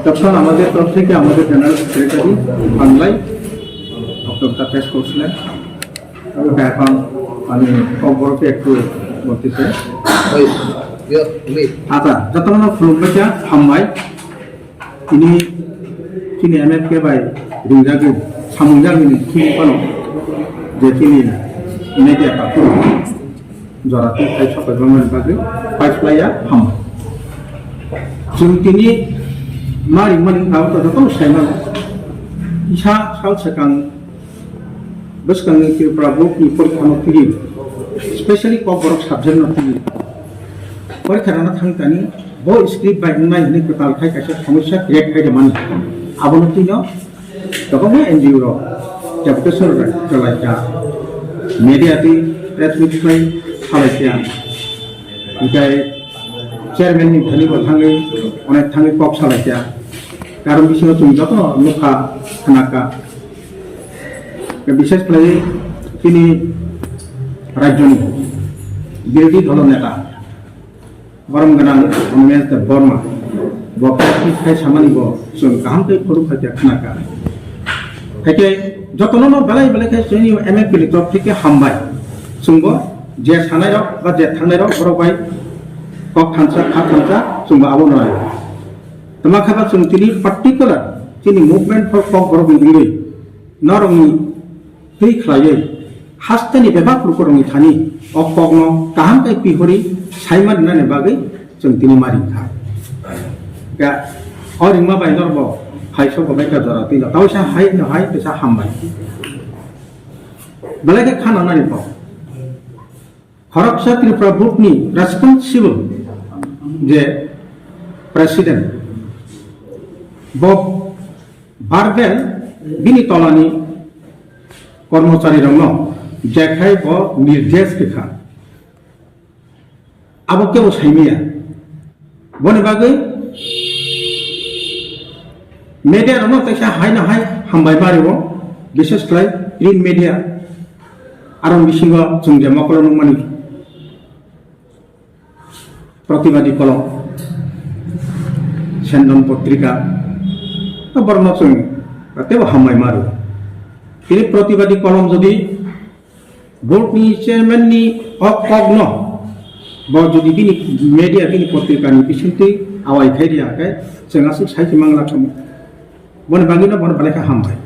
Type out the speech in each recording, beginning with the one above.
তখন আমাদের তরফ থেকে আমাদের জেনারেল সেক্রেটারি বাংলায় বক্তব্যটা পেশ করছিলেন। এখন আমি খবরকে একটু বলতে চাই। আচ্ছা, যতক্ষণ খুলুমবাইয়া হামবাই তিনি এমএফকে বাই রিংজাগি সামুংজাগিनि খিনি পানো যে তিনি মেডিয়া কাকু জরাতে তাই সকাল বাংলার বাগে পাইপ্লাইয়া হামবাই जों दिनै मारै मारै गावखौ सायमान इसा साल सेकां बसकांनि प्रभुनि परीक्षा फैयो स्पेशली कबरक साबजेक्ट फैयो परीक्षा थांतानि ब स्क्रिप्ट बायनाय होननाय खोथालखाय खायसे समस्या क्रिएट खायदो माने आबनतिनो गोबां एनजिअ रो डेपुटेसन जलायजा मिडियानि प्रेस मिटफ्राय सालायजा ओमफ्राय चेयरमैन धनीबो थाङै अनेक थाङै कक सालायजा कारण बिसोर जों जत नुखा खोनाका विशेष করে তিনি রাজ্যनि বিরোধী দল নেতা বরম गोनां उमेश देव बर्मा बक्ति खाय सामानि ब जों गाहामखै फरु खायजा खोनाका खायके जतनो बेलाय बेलाय जोंनि एमएफपि नि तरफ থেকে हामबाय जोंबो जे सानाय बा जे थांनाय बरबाय कक थांसा खा थांसा जोंबो आबोनाय तमाखाबा जों तिनि पार्टिकुलार तिनि मुभमेंट फर कक बरब इंगै नरंनि दै खलायै हास्तानि बेबाक रुकरंनि थानि अकगनो काहाम काय पिहरि साइमान नाने बागै जों तिनि मारिखा गा अरिंमा बायनरबो हायसो गबायका जरा तिला तावसा हाय न हाय बेसा हामबाय बलाके खाना नानि प खरकसा त्रिपुरा ग्रुपनि रेसपन्सिबल जे प्रेसिडेंट बब बारबेल बिनि तलानि कर्मचारी रंग जेखाय ब निर्देश केखा आबो केव साइमिया बने बागै मीडिया रंग तैसा हाय ना हाय हामबाय बारिबो विशेष खाय प्रिंट मीडिया आरो बिसिंगो जों जे मकल नंमानि प्रतिवादी कलम सेंदन पत्रिका बर्मा जों तेव हामबाय मारो তিনি प्रतिवादी कलम जदि बोर्डनि चेयरमैननि अकग्न ब जदि बिनि मीडिया बिनि पत्रिकानि बिसिंथि आवाय खायदियाखै जोंहासो साइखि मांला थम बन बागिना बन बालेखा हामबाय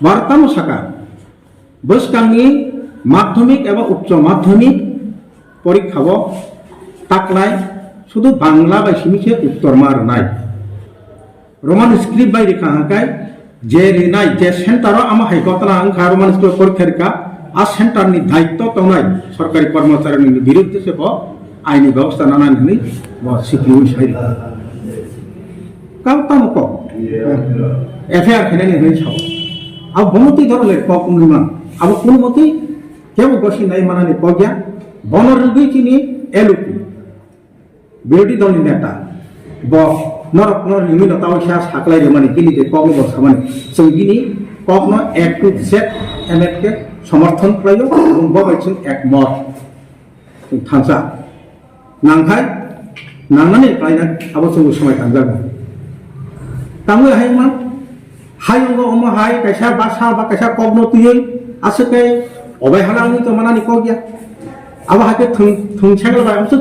वार्ता मसाका बसकांनि माध्यमिक एवं उच्च माध्यमिक परीक्षाव ताकलाय शुधु बांग्ला बायसिनिसे उत्तर मारनाय रोमान स्क्रिप्ट बाय रेखाहाकाय जे रिनाय जे सेंटर आमा हाइकतना अंखा रोमान स्क्रिप्ट परीक्षा आ सेंटर नि दायित्व तनाय सरकारी कर्मचारी नि विरुद्ध से ब आईनी व्यवस्था नानानि हनै ब सिक्रिउ साइरि काउतामको एफआईआर खेनानि हनै साव आ बमति धरले ककुमनिमा अब कोन मते केव गसि नाय मानानि पग्या बनरगै चिनि एलुपि विरोधी दलनि नेता ब नरक नर लिमिट तावसा साकलाय माने किनि दे कग्न बसा माने जों बिनि कग्न ए टू जेड एमएफ के समर्थन खालायो এবং बबायजों एकमत जों थांसा नांखाय नांनानै खालायना आबो जों समय थांजागोन तामो हाय मा हायंगो अमा हाय कैसा बासा बा कैसा कग्न तुयै आसके अबायहालानि तो मानानि कग्या आबो हाके थंछागल बा हमसो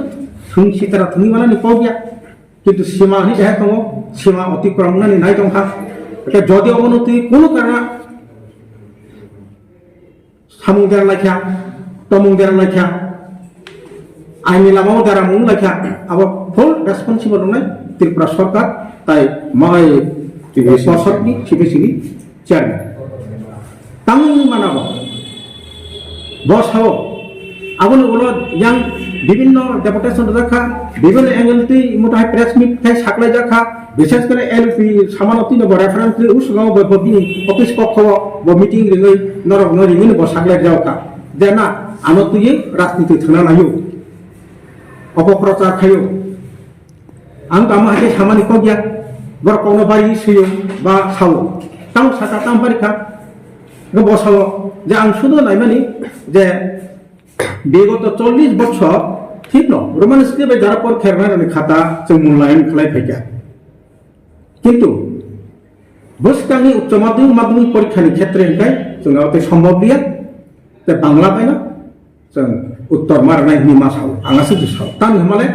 थंसितरा थंनि मानानि कग्या किन्तु सीमा नि जाय दङ सीमा अतिक्रम नानि नाय दंखा एटा जदि अवनति कोनो कारण सामुंदेर लाखा तमुंदेर लाखा आईनि लामाव दारा मुं लाखा अब फुल रेसपन्सिबल नय त्रिपुरा सरकार ताई माय सशक्ति सिबिसिबि चेयरमैन तां मानाबो बसाव आबोनो उलो यां विभिन्न डेपुटेशन रखा विभिन्न एंगल ती मोटा प्रेस मीट थाय साकलाय जाखा विशेष करे एलपी सामानति न रेफरेंस रे उसगाव बबिनि ऑफिस कक्ष ब मीटिंग रिङै नरक नरिङै न साकलाय जावका देना आनतुयै राजनीति थना लायो अपप्रचार खायो आं गामा हाते सामानि कगिया बर कौनो बारि सयो बा साव तां साका तां बारिखा ग बसाव जे आं सुदो नायमानि जे বিগত 40 বছর ঠিক ন রোমান স্ক্রিপ্টে যারা পর খেরনার খাতা जों मूल्यांकन खालाय फैया কিন্তু বসকানি উচ্চ মাধ্যমিক পরীক্ষাनि ক্ষেত্রে जों সম্ভব गैया बांला बायना जों उत्तर मारनाय निमा साव आंगासो गोसोआव तान हमाले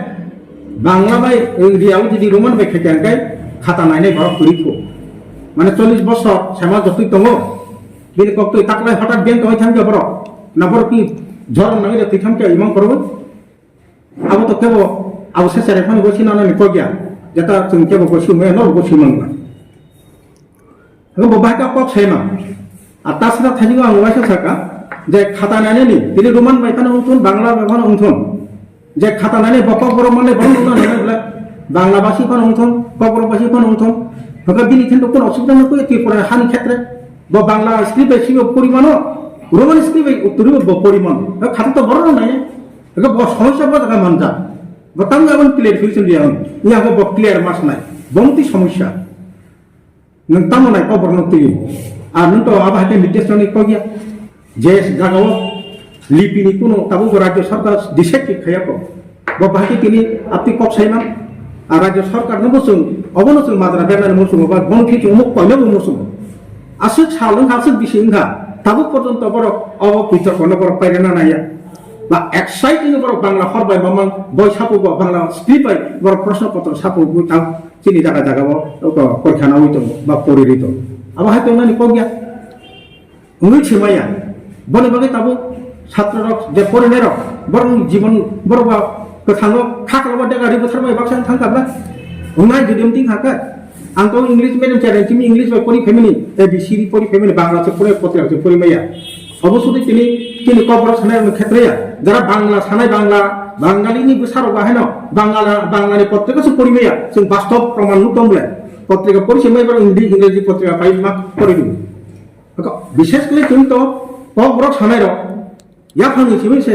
बांला बाय रियाव जुदि रोमान बाय खायखाय खाता नायनाय बरफ कुरिखौ माने 40 বছর सेमा जतुय दङ बिनि कक्तय ताकलाय हठात बेंक होय थांगे बरफ नाबर कि झरन नाङै दै थांके इमां करबो आबो तो केबो आबो सेसारे फान गोसि नानाय कगिया जेता जों केबो गोसि मय न गोसि मंगला बाहाय कक सेमा ताछाड़ा थाइजौ आं वाइसा साका जे खाता नायनायनि दिनै रोमान बायखानो उंथुन बांला बायखानो उंथुन जे खाता नायनाय बकक बर माने बंद नायनायब्ला बांला भाषी फान उंथुन कबर भाषी फान उंथुन हका बिनि खिन्थु कोन असुबिदा नखौ एति पराय हानि क्षेत्रे ब बांला स्क्रिप्ट सिबो परिमाण रोमान स्क्रिप्ट उतरिबो ब परिमाण खाता तो बर नाय हका ब समस्या ब जागा मानजा बतां गाबन क्लियर फिल्सन दिया इया ब क्लियर मास नाय बंति समस्या नों तामनाय कबर नति আর নু তো আবাহাতে নির্দেশনা কগিয়া যে জাগাও লিপিনি কোনো তাবু রাজ্য সরকার ডিসাইড খায়াকো বাহাতে তিনি আপনি কক সাইনা আর রাজ্য সরকার নবসুং অবনসুং মাদ্রা বেনার মুসুং বা বনখিতি অমুক কয়নাবো মুসুং আসু ছালুং হাসু বিসিংহা তাবু পর্যন্ত বড় অবিচার কোন বড় পাইরেনা নাইয়া বা এক্সাইটিং বড় বাংলা হরবাই মামান বই সাপু বাংলা স্ক্রিপ্ট বড় প্রশ্নপত্র সাপু তাও চিনি জায়গা জায়গাবো পরীক্ষা না হইতো বা পরিরিত আবার হয়তো নানি কগিয়া উনি ছিমাইয়া বনে বগে তাবো ছাত্ররক যে পরিণেরক বরং জীবন বড়বা থাঙ্গো খাকলবা দেখা রিবছরবাই বাক্সান থাঙ্গাब्ला उनाय जुदिम तिं हाका आंखौ इंग्लिश मिडियाम चारे तिमी इंग्लिश बाय परि फेमिनि एबीसीडी परि फेमिनि बांला से परि पत्रिका से परि माया अबसुदि तिनी कबर सानाय क्षेत्रया जरा बांला सानाय बांला बांगालीनि बुसारो बाहेनो बांलानि पत्रिका से परि माया जों वास्तव प्रमाण नुतमले पत्रिका परि माय बर इंग्लिश पत्रिका पाइ मा परि दु विशेष করে কিন্তু কबर सानाय र या फानि सिबैसे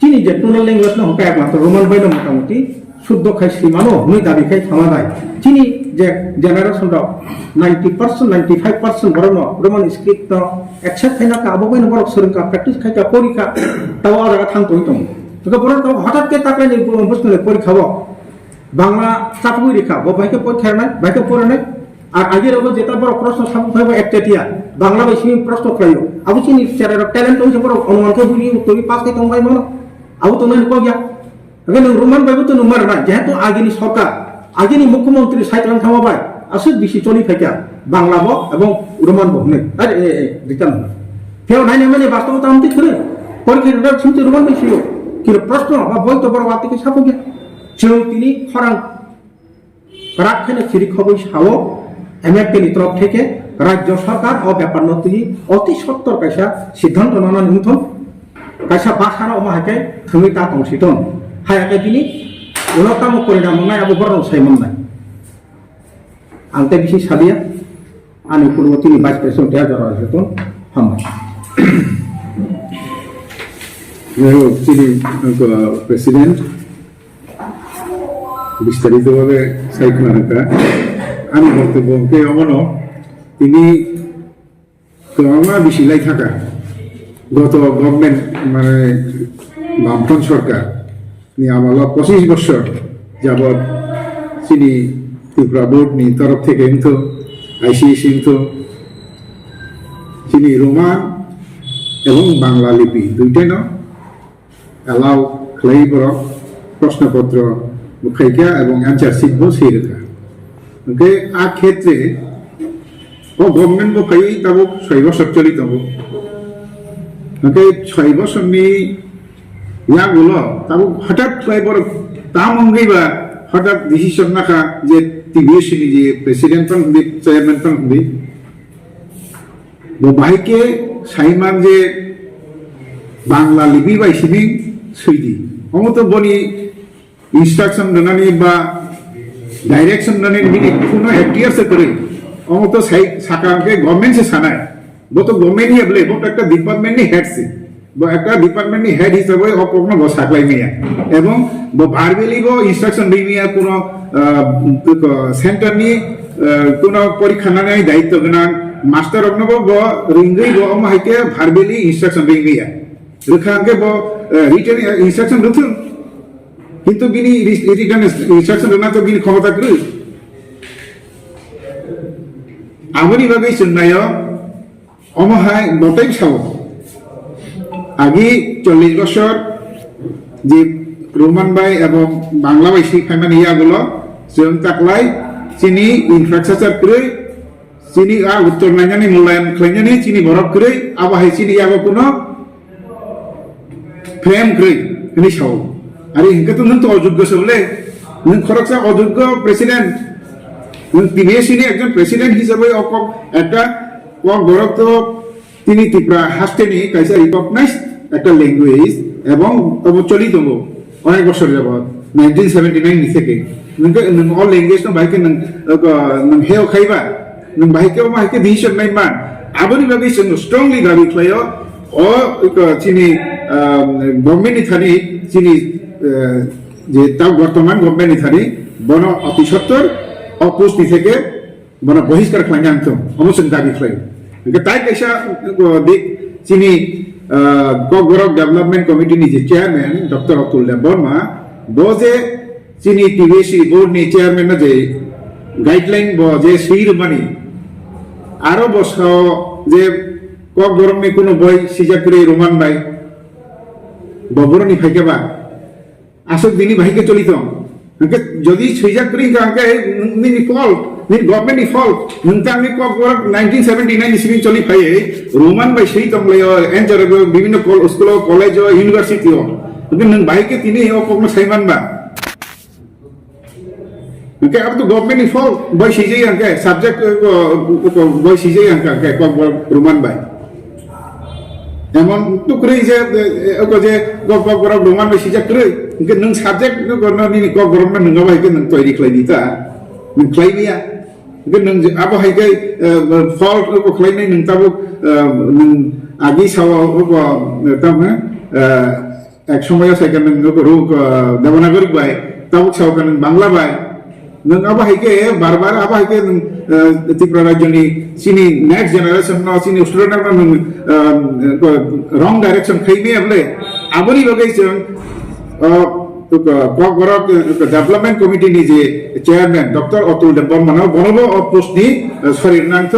तिनी जे टुनल ল্যাঙ্গুয়েজ न हकाय मात्र रोमान बायनो मोटामोटी शुद्ध खायसि मानो हनै दाबिखाय थामाबाय तिनी जे जेनारेशन द 90% 95% बरनो रोमान स्क्रिप्ट एक्सेप्ट खायना का अबो बायनो बरक सोरका प्रेक्टिस खायका परीक्षा ताव आरा थांतोय दं तो बरन तो हठात के ताकलानि बुस्तुले परीक्षाबो बांला सापुइ रेखा बो बायके परीक्षानाय बायके परानाय আর আগের অবস্থা যেটা বড় প্রশ্ন সাপোর্ট হবে একটেটিয়া বাংলা ভাষী প্রশ্ন করাইও আবু চিনি চারের ট্যালেন্ট হইছে বড় অনুমানকে বুঝি উত্তরি পাস কে তংবাই মনো আবু তো নাই কগিয়া আগে রোমান বাইবো তো নুমার না যেহেতু আগেনি সরকার আগেনি মুখ্যমন্ত্রী সাইতরান থামাবাই আসুক বেশি চলি থাকা বাংলা ব এবং রোমান বহনে আরে রিটার্ন কেউ নাই মানে বাস্তবতা আমতে করে পরীক্ষার চিন্তা রোমান বেশি কিন্তু প্রশ্ন বা বই তো বড় বাতিকে সাপো গিয়া যেও তিনি খরাং রাখেন চিরি খবর সাও এমএফপিনি তরফ থেকে রাজ্য সরকার ও ব্যাপার নতি অতি সত্তর কাইসা সিদ্ধান্ত নানা নিউথন কাইসা বাসানা অমাহাকে থমি তা তংসিতন হায়াকে তিনি উলতাম পরিণাম নাই আবু বরং সাইমন নাই আনতে বিশি সাদিয়া আনি পূর্ববর্তী ভাইস প্রেসিডেন্ট দেয়া যারা যেতন হামা প্রেসিডেন্ট বিস্তারিতভাবে সাইকমানাকা আমি বক্তব্যকে অমনো তিনি কমা বিশিলাই থাকা গত গভর্নমেন্ট মানে বামপন্থ সরকার আমল 25 বছর যাবৎ চিনি ত্রিপুরা বোর্ড নি তরফ থেকে কিন্তু আইসিএসি কিন্তু চিনি রোমান এবং বাংলা লিপি দুইটাই না এলাও খাই বড় প্রশ্নপত্র মুখাইকা এবং অ্যান্সার শিখব সেই রেখা ওকে আ ক্ষেত্রে ও গভর্নমেন্ট মুখাই তাবো 6 বছর চলিত হবো ওকে 6 বছর নি ইয়া গুলো তাবো হঠাৎ কয় বড় তাম অঙ্গইবা হঠাৎ ডিসিশন নাকা যে টিভিএসি যে প্রেসিডেন্ট পন দি চেয়ারম্যান পন দি বাইকে সাইমান যে বাংলা লিপি বাই সিবি সুইদি অমত বনি ইনস্ট্রাকশন নানি বা ডাইরেকশন নানি মিনি কোনো এফটিআর से करे অমত সাই সাকাকে গভর্নমেন্ট से সানায় वो तो गवर्नमेंट ही বলে वो একটা ডিপার্টমেন্ট নি হেড से वो একটা ডিপার্টমেন্ট নি হেড হিসেবে অপগ্ন বসাকলাই মিয়া এবং वो ভারবেলি वो ইনস্ট্রাকশন দি মিয়া কোনো সেন্টার নি কোনো পরীক্ষা নাই দায়িত্ব না মাস্টার অগ্নব वो रिंगई वो माइके ভারবেলি ইনস্ট্রাকশন দি মিয়া রেখাকে वो রিটেন ইনস্ট্রাকশন রুথুন কিন্তু বিনি রিটার্ন ইনস্ট্রাকশন না তো বিনি ক্ষমতা করে aboni bagai sunnayo omahai botai sao agi 40 বছর যে রোমান ভাই এবং বাংলা ভাষী ফাইমান ইয়াগুলো जों তাকলাই চিনি ইনফ্রাস্ট্রাকচার করে চিনি উত্তর নাইজানি মূল্যায়ন খাইনানি চিনি বরফ করে আবাহাই চিনি ইয়াগো কোনো ফ্রেম করে ini সাও আরে ইনকে তো নন তো অযোগ্য সবলে নন খরচা অযোগ্য প্রেসিডেন্ট নন টিবিএসি একজন প্রেসিডেন্ট হিসেবে একটা বরফ তো তিনি ত্রিপুরা হাসতেনি কাইসা রিকগনাইজ একটা ল্যাঙ্গুয়েজ এবং চলিত অনেক বছর যাবত 1979 থেকে नों all language no bahike nang heo khaiba nang bahike ma bahike decision nai man aboni bagai जों strongly dabi khlayo o chini government ni thani chini je ta বর্তমান government ni thani bono অতি সত্তর oppose নি থেকে bono বহিষ্কার খাইনান্ত অবশ্যই দাবি khlayo তাই কাইসা দিক chini গগরক development committee ni je chairman dr Atul Barma boje chini TBAC board ni chairman na je guideline bo je sir mani aro bosao je kok gorong ni kuno boy sijakri roman bai boboroni phaikeba asok dini bhaike cholito ke jodi sijakri ka ke ni fault ni government ni fault nungta ni kok gorok 1979 ni sini choli phai roman bai sei tomlayo enjaro bibhinno school college university o nung bhaike tini o kok na saiman ba Oke, अब तो government इफॉल boy सीजे अंके subject को boy सीजे अंके को Roman bye एमन तो करे जे को जे को Roman bye सीजे करे के नों सब्जेक्ट को नि को गवर्नमेंट नों बाय के नों तैयारी खालाय दिता नों खालायनिया के नों अब हाय के फॉल को खालायनाय नों ताबो नों आगि साव को तम एक समय सेकंड नों को रोक देवनागरी बाय ताबो साव का बांग्ला बाय नों अब हाइके बार-बार अब हाइके त्रिपुरा राज्यनि सिनी नेक्स्ट जनरेशन न सिनी स्टुडेन्ट न रंग डाइरेक्शन खैने अबले आबनि बगै जों कगरक डेभलपमेन्ट कमिटि नि जे चेयरमैन डॉक्टर अतुल देबबर्मा बनबो पोस्ट नि सरि नांथ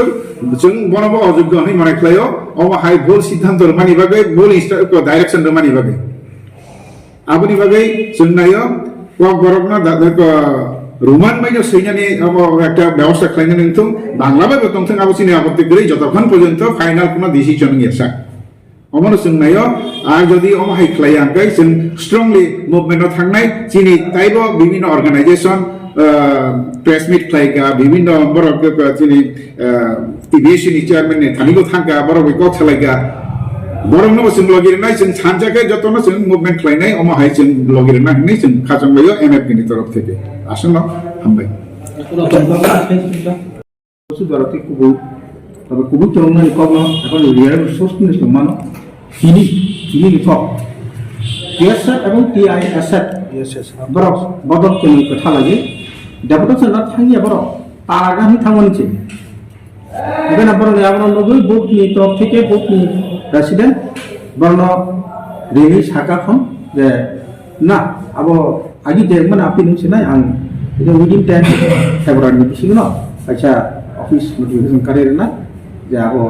जों बनबो अयोग्य हनै मानेख्लायो अब हाइ भुल सिद्धान्त मानि बगै भुल डाइरेक्शन मानि बगै आबनि बगै जों नायो कगरक न रोमान माइनो सैनानि अब একটা ব্যবস্থা খাইনে নিতো বাংলা বা তংথং আবসিনি আপত্তি করে যতক্ষণ পর্যন্ত ফাইনাল কোনো ডিসিশন নিয়েছা অমন সুন্নায় আর যদি অম হাই খাইয়াঙ্কাই जों স্ট্রংলি মুভমেন্ট থাকনাই চিনি তাইবো বিভিন্ন অর্গানাইজেশন প্রেস মিট খাইকা বিভিন্ন বড় চিনি টিবিএসি নি চেয়ারম্যান থানিগো থাকা বড় কো খালাইকা বরং নো जों লগিরনাই जों সানজাকে যতন जों মুভমেন্ট খাইনাই অম হাই जों লগিরনা হই जों খাজংলাयो এমএফপি নি তরফ থেকে আসলে হামবাই সুদারতি কুবু তবে কুবু চংনানি কবনো এখন রিয়াল সোর্সনি সমানো ini tok TSF এবং TISF বরক বদক কেন কথা লাগে ডেপুটেশন না থাঙ্গিয়া বরক তারাগা হি থাঙ্গনিছে এখানে বরং আমরা নগৈ বুকনি তরফ থেকে বুকনি প্রেসিডেন্ট বরণ রেলি শাখাখন যে না আবো আগে যে মানে আপনি নিছে না আং এটা উইদিন 10 ফেব্রুয়ারি বিসিনো আচ্ছা অফিস নোটিফিকেশন করে না যে আবো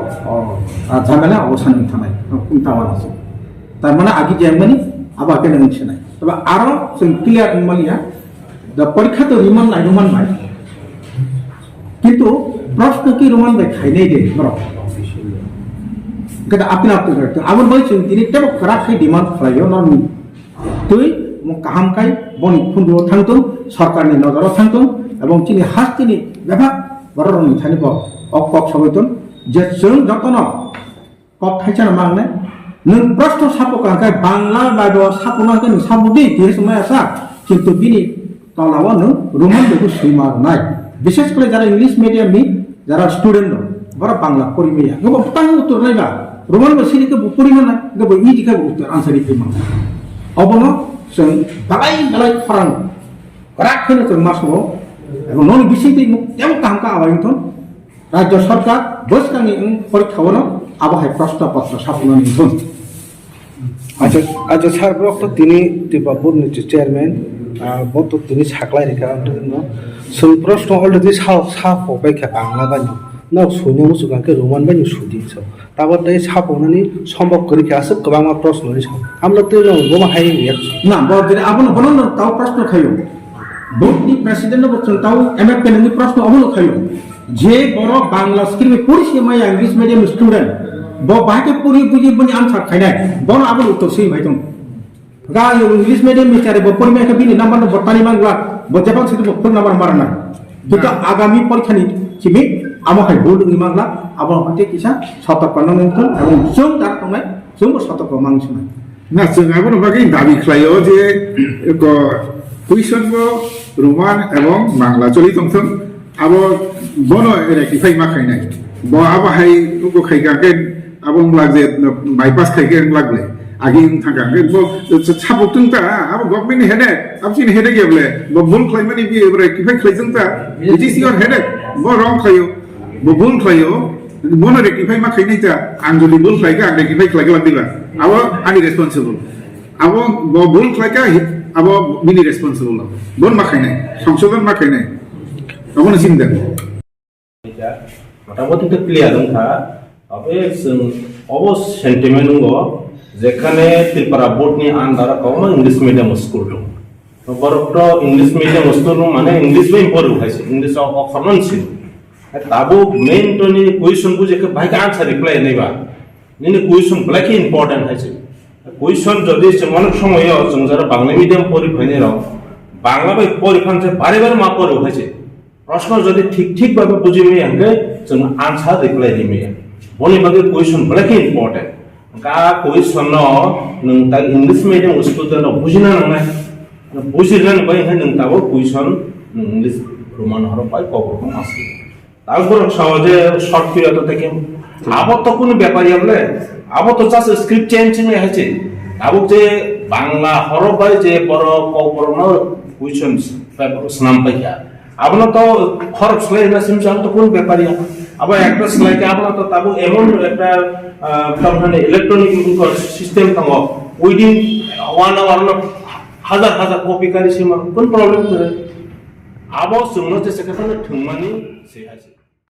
ঝামেলা অবসান থানায় কুমতাওয়ান আছে তার মানে আগে যে মানে আবার কেন নিছে না তবে আরো ক্লিয়ার মালিয়া পরীক্ষা তো রিমান ভাই কিন্তু প্রশ্ন কি রোমান ভাই খাই নাই দে বড় kada apin apin करते आबर भाई जों दिनै टेब खराखै डिमान्ड खालायो नरमि तुइ म काहाम काई बनि खुन्दो थांतों सरकारनि नजराव थांतों এবং चिनि हास्तिनि बेफा बररनि थानिब अकक सबायतों जे जों जतन कक थाइचाना मांगने नों प्रश्न सापकांखाय बांला बायदो सापनाखै नों साबुदि दिस मायासा किन्तु बिनि तलाव नों रोमान बेखौ सैमारनाय বিশেষ করে যারা ইংলিশ মিডিয়ামनि যারা স্টুডেন্ট दं बरा बांला परिमेया गोबां तां उत्तर नायबा रोमान बसिनिखौ परिमेना गोबां इदिखौ उत्तर आन्सारि फैमान अबनो जों बालाय फरां राखनो जों मासो এবং নন বিসিতি তেও কামকা আবাইতন রাজ্য সরকার বসকানি পরীক্ষাবনো আবহায় প্রশ্নপত্র সাপনানি নিথন আচ্ছা স্যার ব্রক্ত তিনি ত্রিপুরা বোর্ডनि চেয়ারম্যান বত তিনি সাকলাই রেখা जों प्रश्न अलरेडि साफबाय बांला बानि ना सुनि मुसुकांके रोमान बायनि सुदि छ ताबतै सापनानै सम्भव गरिखासो गोबां प्रश्न छ हाम्रो त्यो गोमा हाइ ना बदरे आबो बनन ताव प्रश्न खायो बोर्डनि प्रेसिडेन्ट बचन ताव एमएफए नि प्रश्न अबो खायो जे बर बांला स्क्रिप्ट में पढ़ी माया इंग्लिश मीडियम स्टूडेंट ब बाके पूरी बुझी बनि आंसर खाइनाय बन आबो उत्तर सही भाई तुम गा यो इंग्लिश मीडियम में चारे ब पढ़ी में के बिनि नंबर बटानी मांगला ब जेबां सिदि ब फोन नंबर मारना तो आगामी परीक्षानि सिमि आमो हाय बोर्ड नि मांगला आबो हाते किसा सतर्क नंगोन एवं जों दार तंनाय जों सतर्क मांगसनाय ना जों आबो बागै दाबि खालायो जे कुइसन बो रोमान एवं बांला चलि तंथों आबो बनो रेक्टिफाई मा खाइनाय ब आबो हाय उको खाइगाके आबो लागजे बाइपास खाइगे लागले आगे थांगाके ब साबोतुंता आबो गवर्नमेंट हेडे आपसिन हेडे गेबले ब बुल खाइमानि बि रेक्टिफाई खाइजोंता इट इज योर हेडे ब रंग खायो ब बुल खायो बनो रेक्टिफाई मा खाइनायता आं जदि बुल खाइगा आं रेक्टिफाई खाइगा लागदिबा आबो आनि रेसपन्सिबल आबो ब बुल खाइगा आबो बिनि रेसपन्सिबल बन मा खाइनाय संशोधन मा खाइनाय आबो सिन्दा মোটামুটি তো ক্লিয়ার था अबे जों अबस सेंटिमेंट दङ जेखाने त्रिपुरा बोर्डनि आन्दार कम इंग्लिश मीडियम स्कूल दं बरकट इंग्लिश मीडियम स्कूल माने इंग्लिश में पढ़ो खायसे इंग्लिश अखरन सिन ताबो मेन तो नि क्वेश्चन बुझे के भाई आंसर रिप्लाई नैबा नि क्वेश्चन ब्लैक इम्पोर्टेंट खायसे क्वेश्चन जदि जों अनेक समय जों जरा बांला मीडियम पढ़ि फैने र बांला बाय पढ़ि फानसे बारे बारे मा पढ़ो खायसे प्रश्न जदि ठीक भावे बुझिमे हंगे जों आंसर रिप्लाई दिमे बनि बागे क्वेश्चन ब्लैक इम्पोर्टेंट का क्वेश्चन नों ता इंग्लिश मीडियम स्कूल दा बुझिना नंनाय बुझिरन बाय है नों ताबो क्वेश्चन इंग्लिश रोमान हर पाय कबर मासि তারপর সহজে শর্ট পিরিয়ড থেকে আবার তো কোনো ব্যাপারই আমলে আবার তো চাষ স্ক্রিপ্ট চেঞ্জিং হয়েছে আবার যে বাংলা হরফাই যে বড় কবরন কুইশনস পেপার নাম পাইয়া আপনার তো হরফ স্লাই না সিমসাম তো কোন ব্যাপারই আবার একটা স্লাইডে আপনার তো তাবো এমন একটা মানে ইলেকট্রনিক সিস্টেম থাকো উইদিন 1 আওয়ার হাজার হাজার কপি কারি সিমা কোন প্রবলেম করে আবার সুমনো যে সেখানে ঠুমানি সে আছে